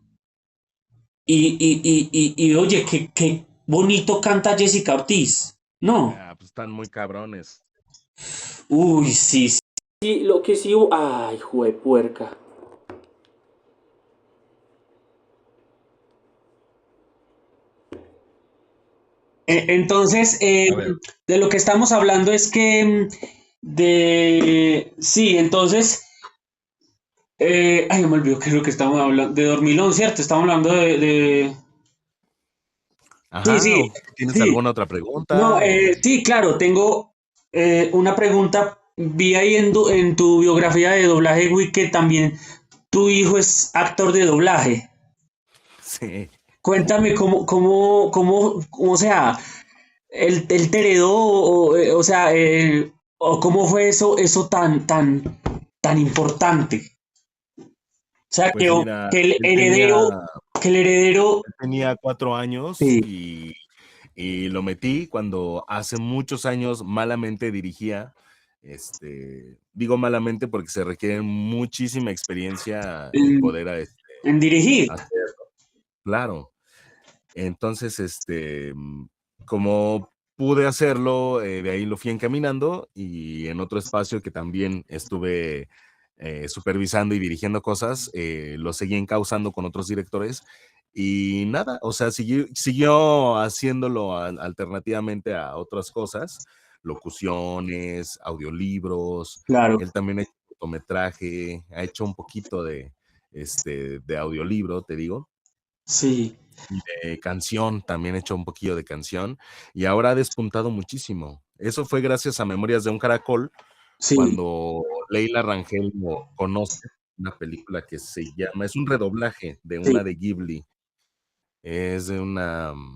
Y oye, qué bonito canta Jessica Ortiz. No. Ah, pues están muy cabrones. Uy, sí, sí. Sí, lo que sí. Ay, juepuerca. Entonces, A ver, de lo que estamos hablando es que sí, entonces, ay, no me olvidó qué es lo que estamos hablando, de Dormilón, ¿cierto? Estamos hablando de. Sí, Ajá, sí, ¿o tienes sí. alguna otra No, pregunta? O... sí, claro, tengo una pregunta. Vi ahí en tu biografía de doblaje, Wii, que también tu hijo es actor de doblaje. Sí. Cuéntame o sea, él te heredó, o sea, o cómo fue eso tan importante. O sea, Pues mira, que que el heredero, él tenía 4 años sí, y lo metí cuando hace muchos años malamente dirigía. Digo malamente porque se requiere muchísima experiencia el en, poder en dirigir. hacerlo. Claro. Entonces, como pude hacerlo, de ahí lo fui encaminando y en otro espacio que también estuve supervisando y dirigiendo cosas, lo seguí encauzando con otros directores y nada, o sea, siguió haciéndolo alternativamente a otras cosas, locuciones, audiolibros, Claro, él también ha hecho cortometraje, ha hecho un poquito de audiolibro, te digo sí, y de canción, también he hecho un poquillo de canción, y ahora ha despuntado muchísimo. Eso fue gracias a Memorias de un Caracol, sí, cuando Leila Rangel lo conoce, una película que se llama, es un redoblaje de sí, una de Ghibli, es de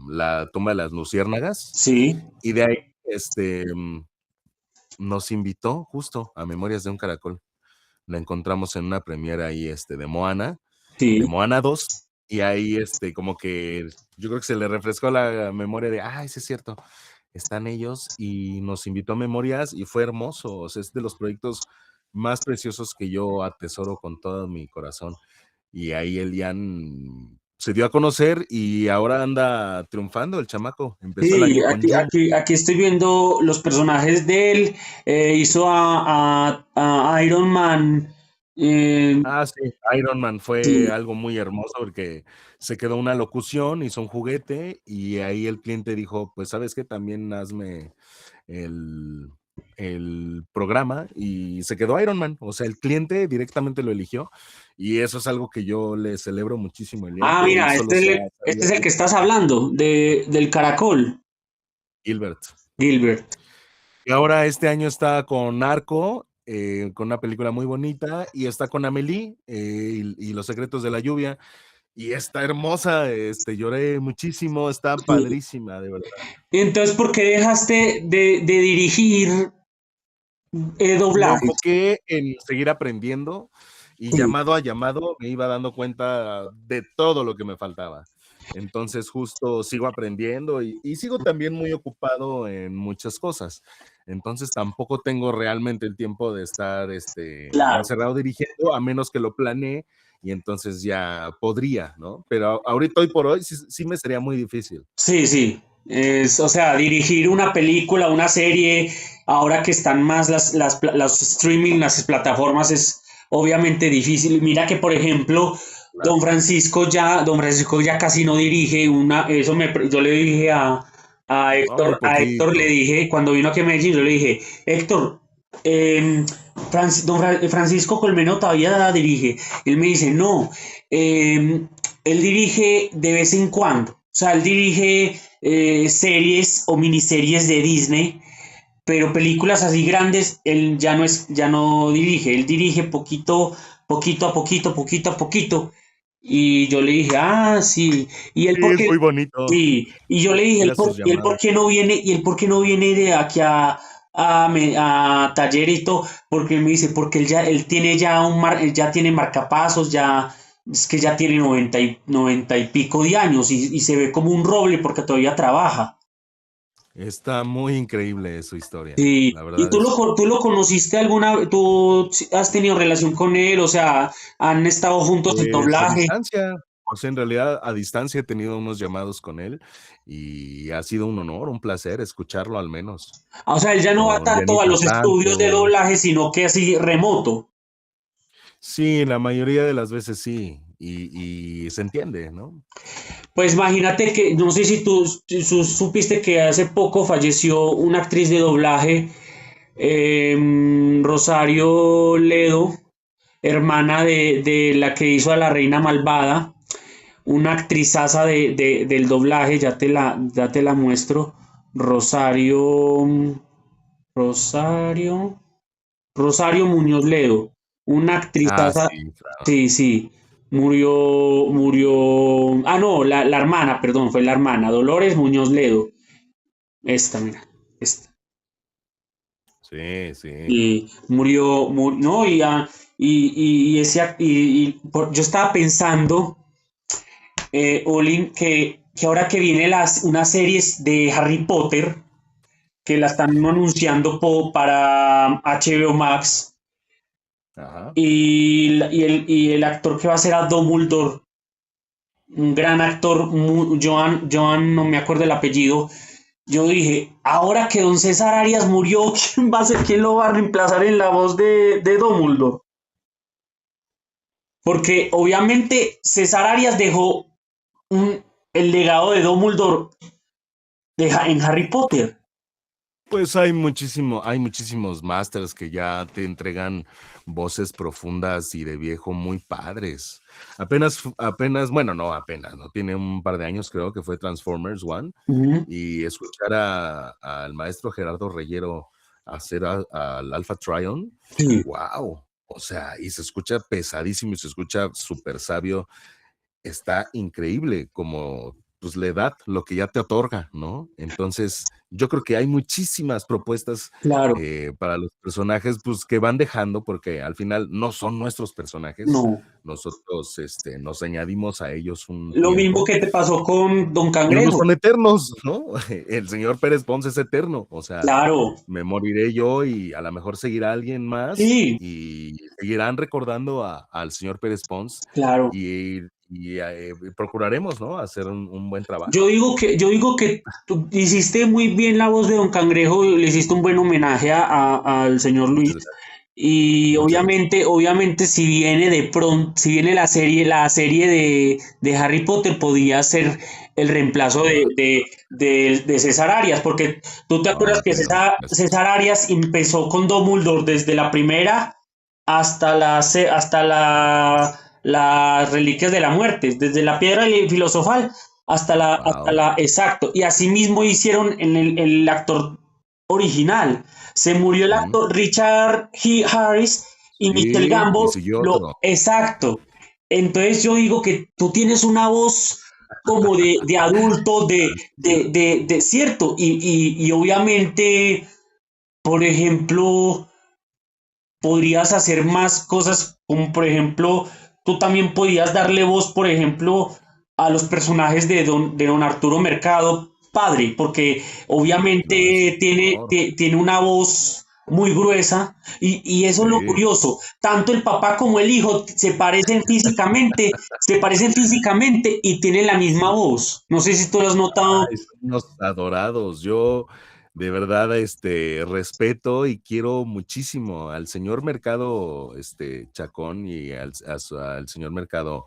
La tumba de las luciérnagas, sí, y de ahí, nos invitó justo a Memorias de un Caracol. La encontramos en una premiere ahí, de sí. Moana 2 y ahí, como que yo creo que se le refrescó la memoria de, ay, sí es cierto, están ellos y nos invitó a Memorias y fue hermoso, o sea, es de los proyectos más preciosos que yo atesoro con todo mi corazón. Y ahí Elian se dio a conocer y ahora anda triunfando el chamaco. Empezó el Sí, año con Jump. aquí estoy viendo los personajes de él. Hizo a Iron Man. eh, Ah, sí, Iron Man fue sí, algo muy hermoso porque se quedó una locución, hizo un juguete y ahí el cliente dijo, pues sabes que también hazme el, el programa y se quedó Iron Man, o sea, el cliente directamente lo eligió y eso es algo que yo le celebro muchísimo, Elian, ah, que él mira, solo se ha este sabido es el que estás hablando, del Caracol, Gilbert. Gilbert. Y ahora este año está con Narco, con una película muy bonita, y está con Amelie y Los secretos de la lluvia. Y está hermosa, lloré muchísimo, está Sí. padrísima, de verdad. Y entonces, ¿por qué dejaste de dirigir Me doblajes? enfoqué en seguir aprendiendo y Sí, llamado a llamado me iba dando cuenta de todo lo que me faltaba. Entonces justo sigo aprendiendo y sigo también muy ocupado en muchas cosas. Entonces tampoco tengo realmente el tiempo de estar claro. encerrado dirigiendo, a menos que lo planee y entonces ya podría, ¿no? Pero ahorita, hoy por hoy, sí, sí me sería muy difícil. Sí, sí. O sea, dirigir una película, una serie, ahora que están más los streaming, las plataformas, es obviamente difícil. Mira que, por ejemplo, Claro. Don Francisco ya casi no dirige yo le dije No, muy A Héctor le poquito. dije, cuando vino aquí a Medellín, yo le dije, Héctor, eh, Francisco Colmeno todavía dirige. Él me dice, no, él dirige de vez en cuando. O sea, él dirige series o miniseries de Disney, pero películas así grandes, él ya no dirige, él dirige poquito a poquito. Y yo le dije, ah, sí. Y él, Sí, ¿por es qué? muy bonito Sí. Y yo le dije, ir a sus ¿y él por llamadas. qué no viene? ¿Y él por qué no viene de aquí a taller y todo? Porque él me dice, porque él tiene él ya tiene marcapasos, es que ya tiene 90 y pico de años y se ve como un roble porque todavía trabaja. Está muy increíble su historia. Sí, La ¿y verdad es, tú lo conociste tú has tenido relación con él? O sea, ¿han estado juntos en pues, a doblaje? distancia. O sea, en realidad, a distancia he tenido unos llamados con él y ha sido un honor, un placer escucharlo al menos. O sea, él ya no va Con tanto a Dianita los estudios de Santos. doblaje, sino que así remoto. Sí, la mayoría de las veces sí. Y se entiende, ¿no? Pues imagínate que, no sé si tú supiste que hace poco falleció una actriz de doblaje, Rosario Ledo, hermana de la que hizo a la Reina Malvada. una actrizaza del doblaje, ya te la muestro. Rosario, Rosario, Rosario Muñoz Ledo, una Ah, actrizaza, sí, claro. sí, sí, no, la hermana, perdón, fue la hermana, Dolores Muñoz Ledo, esta, mira, esta. Sí, sí. Y no, y ese, yo estaba pensando, Olin, que ahora que viene unas series de Harry Potter, que la están anunciando para HBO Max, Ajá. y el actor que va a ser a Dumbledore, un gran actor, Joan, no me acuerdo el apellido. Yo dije, ahora que don César Arias murió, ¿quién va a ser, quién lo va a reemplazar en la voz de Dumbledore? Porque obviamente César Arias dejó el legado de Dumbledore en Harry Potter. Pues hay muchísimos masters que ya te entregan voces profundas y de viejo muy padres. Bueno, no apenas, no tiene un par de años, creo que fue Transformers One, Ujú. y escuchar al maestro Gerardo Reyero hacer al Alpha Trion, Sí, wow. O sea, y se escucha pesadísimo y se escucha súper sabio. Está increíble como pues la edad, lo que ya te otorga, ¿no? Entonces, yo creo que hay muchísimas propuestas claro, para los personajes, pues que van dejando, porque al final no son nuestros personajes, no. nosotros nos añadimos a ellos un Lo mismo tiempo, que te pasó con Don y unos Cangrejo. son eternos, ¿no? El señor Pérez Ponce es eterno, o sea, Claro, me moriré yo y a lo mejor seguirá alguien más sí, y seguirán recordando al señor Pérez Pons claro. y procuraremos, ¿no? Hacer un buen trabajo. Yo digo que tú hiciste muy bien la voz de Don Cangrejo, le hiciste un buen homenaje al señor Luis. Muchas gracias. Y Muchas gracias. obviamente, si viene de pronto, si viene la serie de Harry Potter, podría ser el reemplazo Wow, de César Arias, porque tú te acuerdas no, que claro, gracias. César Arias empezó con Dumbledore desde la primera hasta las Reliquias de la Muerte, desde la Piedra Filosofal hasta Wow. exacto. Y así mismo hicieron en el actor original. Se murió el Ujú. actor Richard Harris y Michelle Sí, y Gambo, siguió otro. exacto. Entonces yo digo que tú tienes una voz como de adulto, Gracias. cierto, y obviamente, por ejemplo, podrías hacer más cosas, como por ejemplo, tú también podías darle voz, por ejemplo, a los personajes de don Arturo Mercado, padre, porque No, es obviamente un honor. tiene una voz muy gruesa y eso es lo Sí. curioso, tanto el papá como el hijo se parecen físicamente y tienen la misma voz. No sé si tú lo has notado. Ay, son unos adorados. Yo de verdad, respeto y quiero muchísimo al señor Mercado, Chacón y al señor Mercado,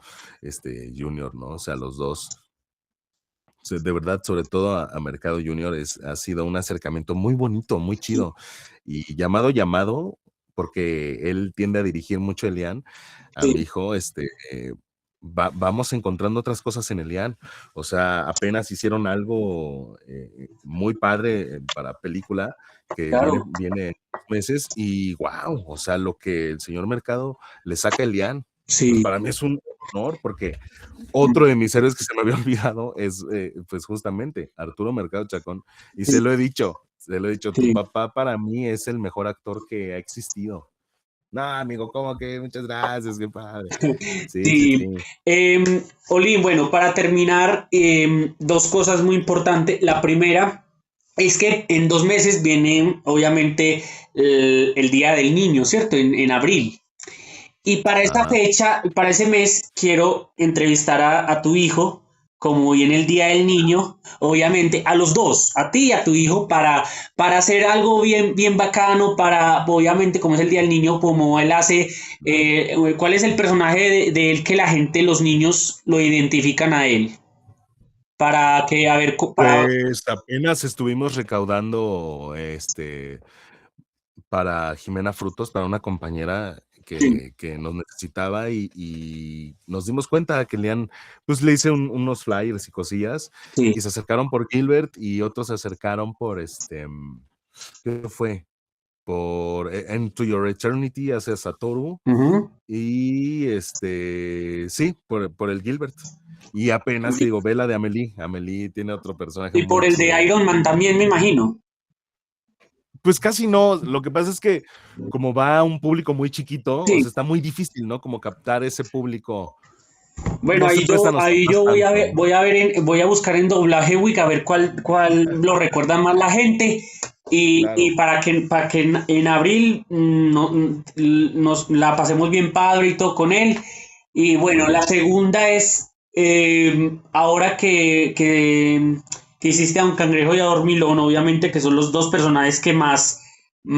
Junior, ¿no? O sea, los dos. O sea, de verdad, sobre todo a Mercado Junior ha sido un acercamiento muy bonito, muy chido. Y llamado, porque él tiende a dirigir mucho Elian, a mi Sí, hijo, vamos encontrando otras cosas en Elian. O sea, apenas hicieron algo muy padre para película que claro, viene en unos meses y wow, o sea, lo que el señor Mercado le saca a Elian, pues sí. para mí es un honor porque otro de mis héroes que se me había olvidado es, pues justamente, Arturo Mercado Chacón. Y se lo he dicho, tu Sí. papá para mí es el mejor actor que ha existido. No, amigo, ¿cómo que? Muchas gracias, qué padre. Sí, sí, Sí, sí. Olin, bueno, para terminar, dos cosas muy importantes. La primera es que en 2 meses viene, obviamente, el Día del Niño, ¿cierto? En abril. Y para esa Ajá. fecha, para ese mes, quiero entrevistar a tu hijo, como viene el Día del Niño, obviamente, a los dos, a ti y a tu hijo, para hacer algo bien, bien bacano, obviamente, como es el Día del Niño, como él hace, ¿cuál es el personaje de él que la gente, los niños, lo identifican a él? Para que, a ver, Pues apenas estuvimos recaudando para Jimena Frutos, para una compañera Sí, que nos necesitaba y nos dimos cuenta que pues le hice unos flyers y cosillas sí. y se acercaron por Gilbert y otros se acercaron por ¿qué fue? Por Into Your Eternity hacia Satoru Ujú. y sí, por el Gilbert. Y apenas te digo, ve la de Amelie. Amelie tiene otro personaje Y por muy el de chido. Iron Man también, me imagino. Pues casi no, lo que pasa es que como va a un público muy chiquito, o Sí. sea, está muy difícil, ¿no? Como captar ese público, Bueno, no se prestan los ahí temas yo tanto. voy a buscar en doblaje Wiki a ver cuál lo recuerda más la gente. Y Claro. para que en abril nos la pasemos bien padre y todo con él. Y Muy bueno, la bien. segunda es ahora que hiciste a Don Cangrejo y a Dormilón, obviamente que son los dos personajes que más o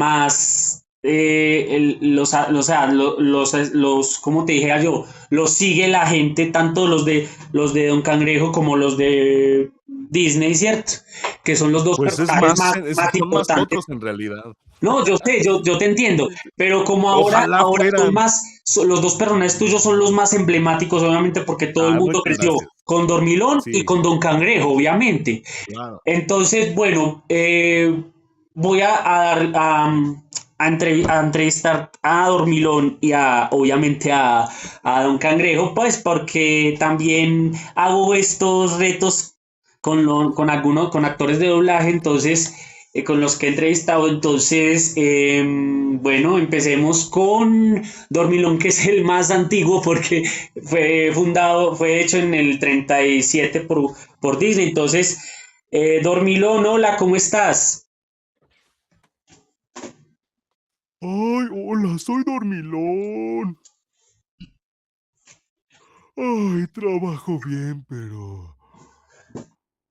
sea, como te dije yo, los sigue la gente, tanto los de Don Cangrejo como los de Disney, ¿cierto? Que son los dos Pues personajes más son más importantes. otros en realidad. No, yo sé, yo te entiendo, pero como Ojalá ahora son fueran. los dos personajes tuyos son los más emblemáticos, obviamente, porque todo el Ah, mundo muchas creció gracias. con Dormilón y Sí, con Don Cangrejo, obviamente. claro. Entonces, bueno, voy a entrevistar a Dormilón y obviamente a Don Cangrejo, pues porque también hago estos retos con actores de doblaje, entonces, con los que he entrevistado. Entonces, bueno, empecemos con Dormilón, que es el más antiguo porque fue hecho en el 37 por Disney. Entonces, Dormilón, hola, ¿cómo estás? Ay, hola, soy dormilón. Ay, trabajo bien, pero...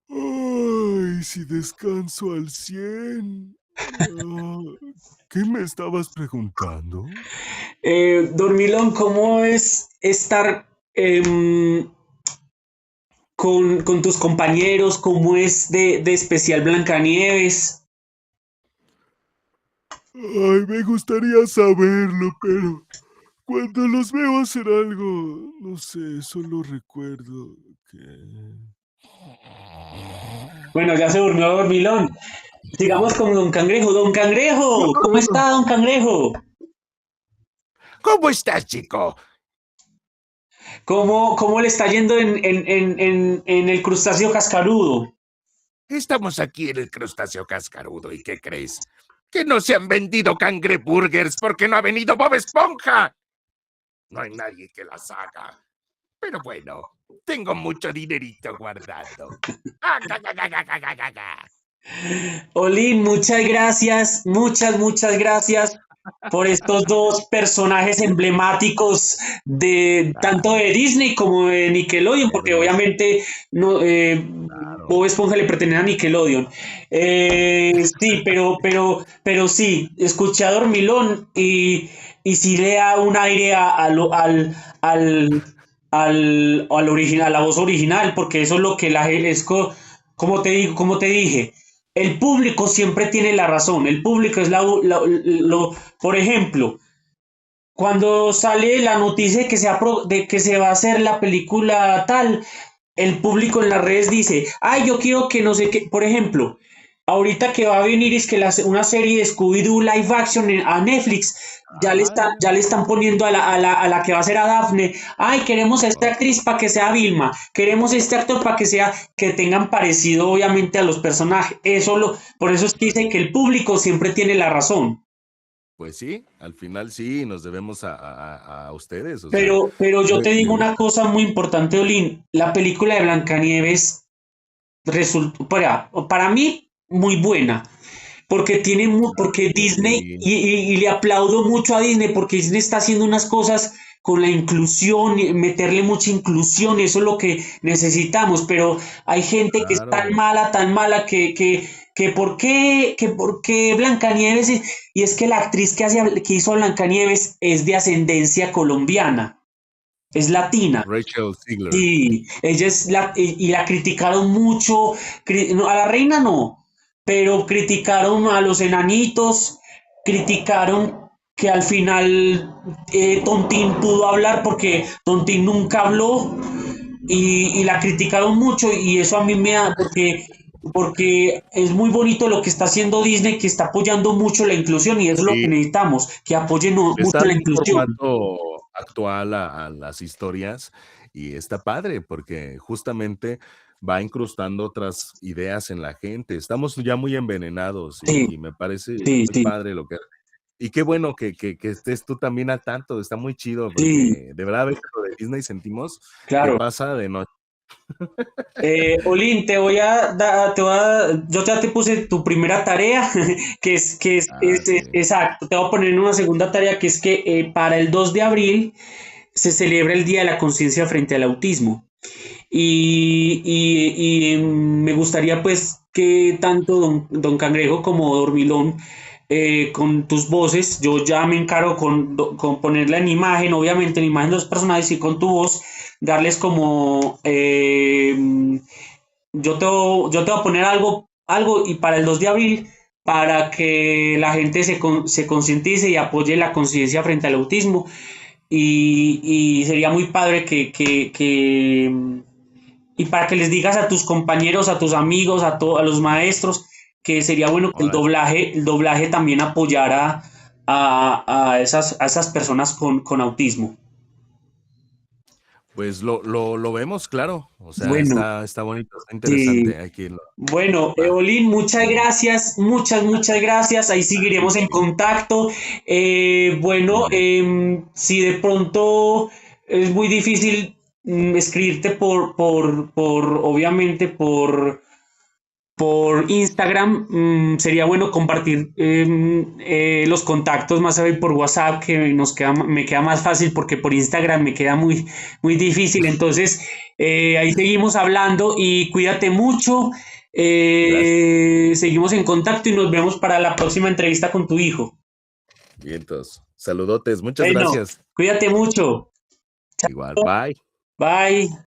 Ay, si descanso al 100. Ah, ¿qué me estabas preguntando? Dormilón, ¿cómo es estar con tus compañeros? ¿Cómo es de especial Blancanieves? Ay, me gustaría saberlo, pero cuando los veo hacer algo, no sé, solo recuerdo que... Bueno, ya se durmió Dormilón. Sigamos con Don Cangrejo. Don Cangrejo, ¿cómo está Don Cangrejo? ¿Cómo estás, chico? Cómo le está yendo en el crustáceo cascarudo? Estamos aquí en el crustáceo cascarudo, ¿y qué crees? Que no se han vendido cangreburgers porque no ha venido Bob Esponja. No hay nadie que las haga. Pero bueno, tengo mucho dinerito guardado. Ah, ga, ga, ga, ga, ga, ga, ga, ga. Olin, muchas gracias por estos dos personajes emblemáticos de tanto Claro, de Disney como de Nickelodeon, porque hermoso, obviamente no, claro. Bob Esponja le pertenece a Nickelodeon. Sí, pero sí, escuché a Dormilón y sí le da un aire al, al original, a la voz original, porque eso es lo que como te digo, como te dije, el público siempre tiene la razón. El público es por ejemplo, cuando sale la noticia de que se va a hacer la película tal, el público en las redes dice, ay, yo quiero que no sé qué, por ejemplo, ahorita que va a venir es que una serie de Scooby-Doo live action a Netflix, Ay, ya le están poniendo a la que va a ser a Daphne, ay, queremos a esta actriz para que sea Vilma, queremos a este actor para que que tengan parecido obviamente a los personajes, por eso es que dice que el público siempre tiene la razón. pues sí, al final sí, nos debemos a ustedes, o sea, Pero yo te me digo una gusta. cosa muy importante, Olin, la película de Blancanieves resultó para mí muy buena, porque porque Disney, Sí, y le aplaudo mucho a Disney, porque Disney está haciendo unas cosas con la inclusión, y meterle mucha inclusión, eso es lo que necesitamos, pero hay gente que es claro. tan mala que por qué Blancanieves, y es que la actriz que hizo a Blancanieves es de ascendencia colombiana, es latina. Rachel Ziegler. Sí, ella es y la criticaron mucho, no, a la reina no, pero criticaron a los enanitos, criticaron que al final Tontín pudo hablar porque Tontín nunca habló y la criticaron mucho y eso a mí me da, porque es muy bonito lo que está haciendo Disney, que está apoyando mucho la inclusión y eso es lo que Sí, necesitamos, que apoyen le está mucho la dando un inclusión. formato actual a las historias y está padre porque justamente va incrustando otras ideas en la gente. Estamos ya muy envenenados Sí, y me parece sí, muy sí, padre lo que... Y qué bueno que estés tú también al tanto, está muy chido sí, porque de verdad a veces lo de Disney sentimos que claro. pasa de noche. Olin, yo ya te puse tu primera tarea, Ah, sí. exacto, te voy a poner en una segunda tarea que es que para el 2 de abril se celebra el Día de la Conciencia frente al Autismo. Me gustaría pues que tanto don Cangrejo como Dormilón con tus voces, yo ya me encargo con ponerla en imagen, obviamente en imagen de los personajes y con tu voz, darles como yo te voy a poner algo y para el 2 de abril para que la gente se concientice y apoye la conciencia frente al autismo y sería muy padre y para que les digas a tus compañeros, a tus amigos, a los maestros, que sería bueno que Ahora, el doblaje también apoyara a esas personas con autismo. pues lo vemos, claro. O sea, Bueno, está bonito, está sí. interesante. Hay que irlo. Bueno, Va. Eolín, muchas Muy bien. gracias, muchas gracias. Ahí seguiremos en contacto. Muy Bueno, bien. si de pronto es muy difícil escribirte obviamente, por Instagram, sería bueno compartir los contactos más bien por WhatsApp, que me queda más fácil porque por Instagram me queda muy difícil. Entonces, ahí seguimos hablando y cuídate mucho. Gracias. Seguimos en contacto y nos vemos para la próxima entrevista con tu hijo. Vientos. Saludotes. Muchas Bueno, gracias. cuídate mucho. Igual. Bye. Bye.